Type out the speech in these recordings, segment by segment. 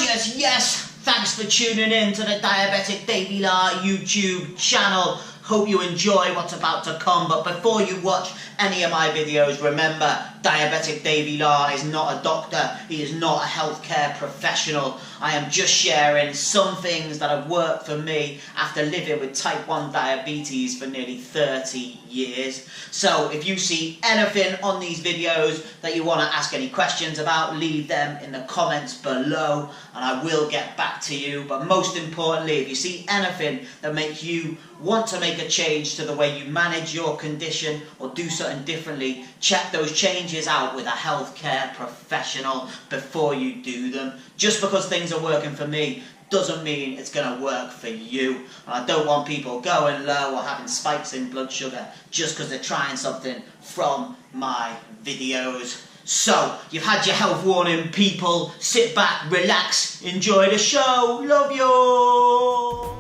Yes. Thanks for tuning in to the Diabetic Davey La YouTube channel. Hope you enjoy what's about to come. But before you watch any of my videos, remember, Diabetic Davey La is not a doctor. He is not a healthcare professional. I am just sharing some things that have worked for me after living with type 1 diabetes for nearly 30 years. So if you see anything on these videos that you want to ask any questions about, leave them in the comments below and I will get back to you. But most importantly, if you see anything that makes you want to make a change to the way you manage your condition or do something differently, check those changes out with a healthcare professional before you do them. Just because things are working for me doesn't mean it's going to work for you. And I don't want people going low or having spikes in blood sugar just because they're trying something from my videos. So, you've had your health warning, people. Sit back, relax, enjoy the show. Love you.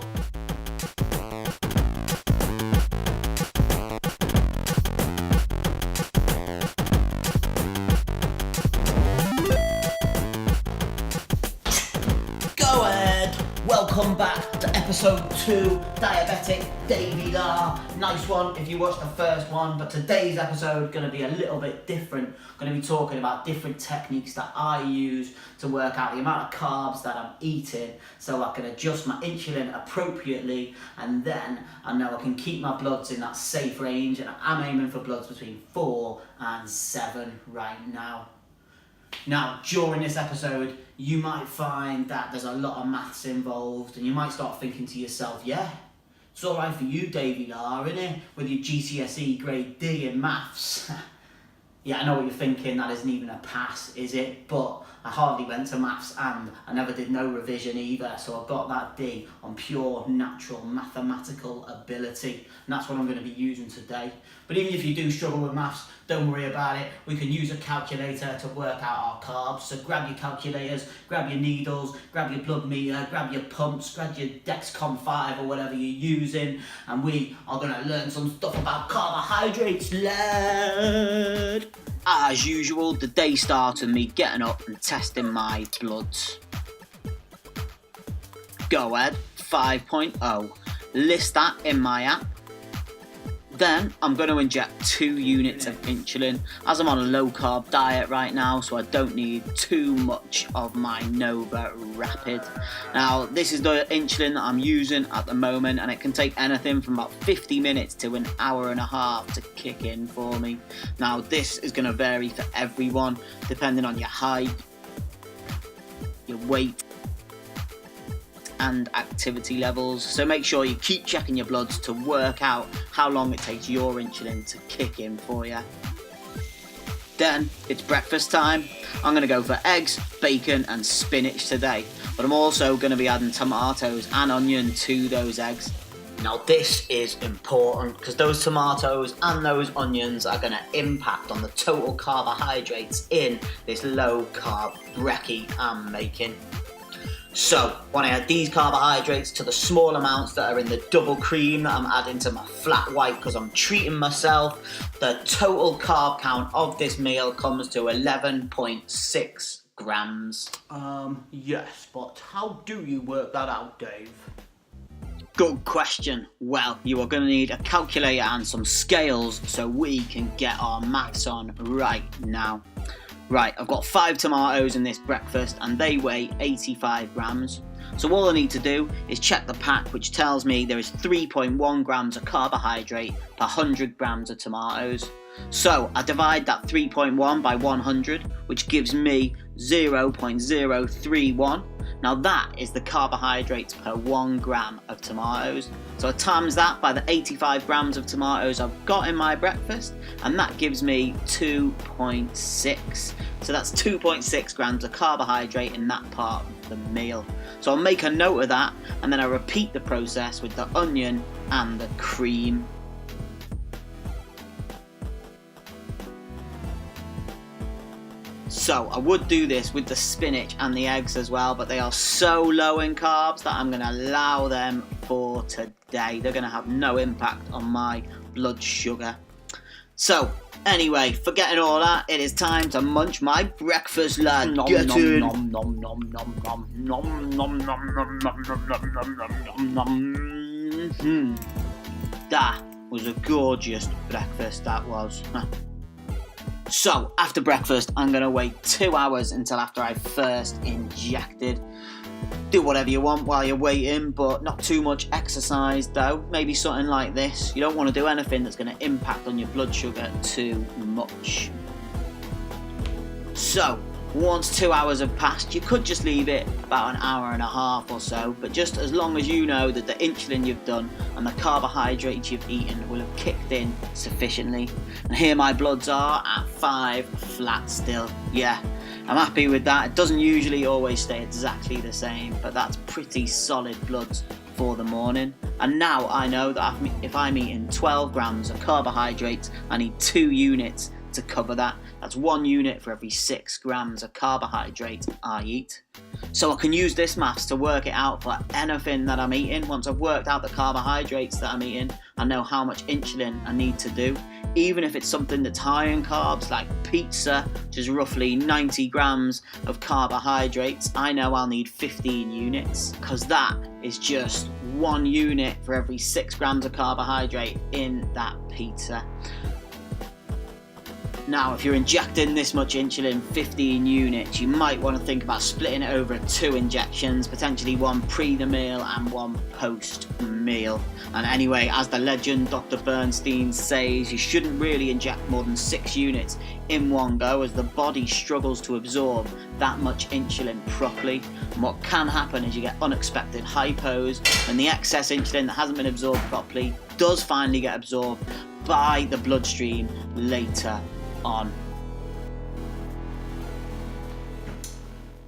Welcome back to episode 2, Diabetic Davey La. Nice one if you watched the first one, but today's episode is going to be a little bit different. I'm going to be talking about different techniques that I use to work out the amount of carbs that I'm eating so I can adjust my insulin appropriately, and then I know I can keep my bloods in that safe range, and I'm aiming for bloods between 4 and 7 right now. Now, during this episode, you might find that there's a lot of maths involved, and you might start thinking to yourself, yeah, it's alright for you, Davey La, innit? With your GCSE grade D in maths. Yeah, I know what you're thinking, that isn't even a pass, is it? But I hardly went to maths and I never did no revision either, so I got that D on pure natural mathematical ability, and that's what I'm going to be using today. But even if you do struggle with maths, don't worry about it. We can use a calculator to work out our carbs. So grab your calculators, grab your needles, grab your blood meter, grab your pumps, grab your Dexcom 5 or whatever you're using, and we are going to learn some stuff about carbohydrates, lad. As usual, the day starts with me getting up and testing my bloods. Go ahead, 5.0. List that in my app. Then I'm going to inject 2 units of insulin, as I'm on a low carb diet right now, so I don't need too much of my Nova Rapid. Now, this is the insulin that I'm using at the moment, and it can take anything from about 50 minutes to an hour and a half to kick in for me. Now, this is going to vary for everyone, depending on your height, your weight, and activity levels, so make sure you keep checking your bloods to work out how long it takes your insulin to kick in for you. Then it's breakfast time. I'm going to go for eggs, bacon and spinach today, but I'm also going to be adding tomatoes and onion to those eggs. Now this is important because those tomatoes and those onions are going to impact on the total carbohydrates in this low carb brekkie I'm making. So, when I add these carbohydrates to the small amounts that are in the double cream that I'm adding to my flat white because I'm treating myself, the total carb count of this meal comes to 11.6 grams. Yes, but how do you work that out, Dave? Good question. Well, you are going to need a calculator and some scales so we can get our maths on right now. Right, I've got 5 tomatoes in this breakfast and they weigh 85 grams. So all I need to do is check the pack, which tells me there is 3.1 grams of carbohydrate per 100 grams of tomatoes. So I divide that 3.1 by 100, which gives me 0.031. Now that is the carbohydrates per 1 gram of tomatoes. So I times that by the 85 grams of tomatoes I've got in my breakfast, and that gives me 2.6. So that's 2.6 grams of carbohydrate in that part of the meal. So I'll make a note of that, and then I repeat the process with the onion and the cream. So I would do this with the spinach and the eggs as well, but they are so low in carbs that I'm going to allow them for today. They're going to have no impact on my blood sugar. So Anyway, forgetting all that, it is time to munch my breakfast, lad. Get in. That was a gorgeous breakfast, that was. So, after breakfast, I'm going to wait 2 hours until after I first injected. Do whatever you want while you're waiting, but not too much exercise though. Maybe something like this. You don't want to do anything that's going to impact on your blood sugar too much. So, once 2 hours have passed, you could just leave it about an hour and a half or so, but just as long as you know that the insulin you've done and the carbohydrates you've eaten will have kicked in sufficiently. And here my bloods are at 5 flat still. Yeah, I'm happy with that. It doesn't usually always stay exactly the same, but that's pretty solid bloods for the morning. And now I know that if I'm eating 12 grams of carbohydrates, I need 2 units to cover that. That's 1 unit for every 6 grams of carbohydrate I eat. So I can use this maths to work it out for anything that I'm eating. Once I've worked out the carbohydrates that I'm eating, I know how much insulin I need to do. Even if it's something that's high in carbs, like pizza, which is roughly 90 grams of carbohydrates, I know I'll need 15 units, because that is just 1 unit for every 6 grams of carbohydrate in that pizza. Now, if you're injecting this much insulin, 15 units, you might want to think about splitting it over 2 injections, potentially 1 pre the meal and 1 post meal. And anyway, as the legend Dr. Bernstein says, you shouldn't really inject more than 6 units in one go, as the body struggles to absorb that much insulin properly. And what can happen is you get unexpected hypos, and the excess insulin that hasn't been absorbed properly does finally get absorbed by the bloodstream later on.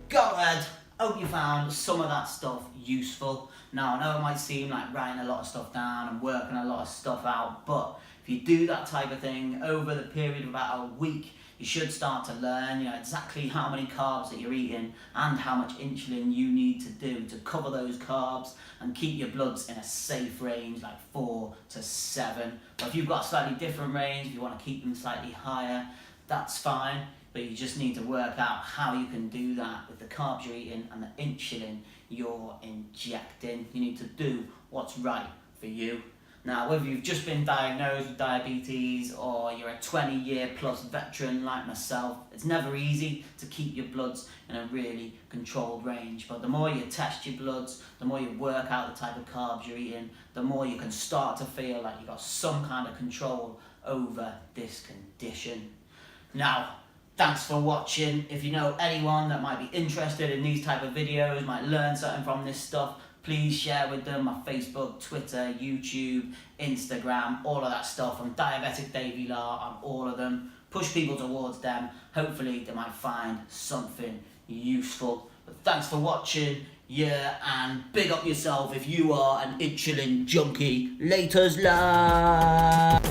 Go ahead. Hope you found some of that stuff useful. Now, I know it might seem like writing a lot of stuff down and working a lot of stuff out, but if you do that type of thing over the period of about a week, you should start to learn, exactly how many carbs that you're eating and how much insulin you need to do to cover those carbs and keep your bloods in a safe range, like 4 to 7. But if you've got a slightly different range, if you want to keep them slightly higher, that's fine. But you just need to work out how you can do that with the carbs you're eating and the insulin you're injecting. You need to do what's right for you. Now, whether you've just been diagnosed with diabetes or you're a 20-year plus veteran like myself, it's never easy to keep your bloods in a really controlled range. But the more you test your bloods, the more you work out the type of carbs you're eating, the more you can start to feel like you've got some kind of control over this condition. Now, thanks for watching. If you know anyone that might be interested in these type of videos, might learn something from this stuff, please share with them my Facebook, Twitter, YouTube, Instagram, all of that stuff. I'm Diabetic Davey Law on all of them. Push people towards them. Hopefully they might find something useful. But thanks for watching, and big up yourself if you are an insulin junkie. Laters, love.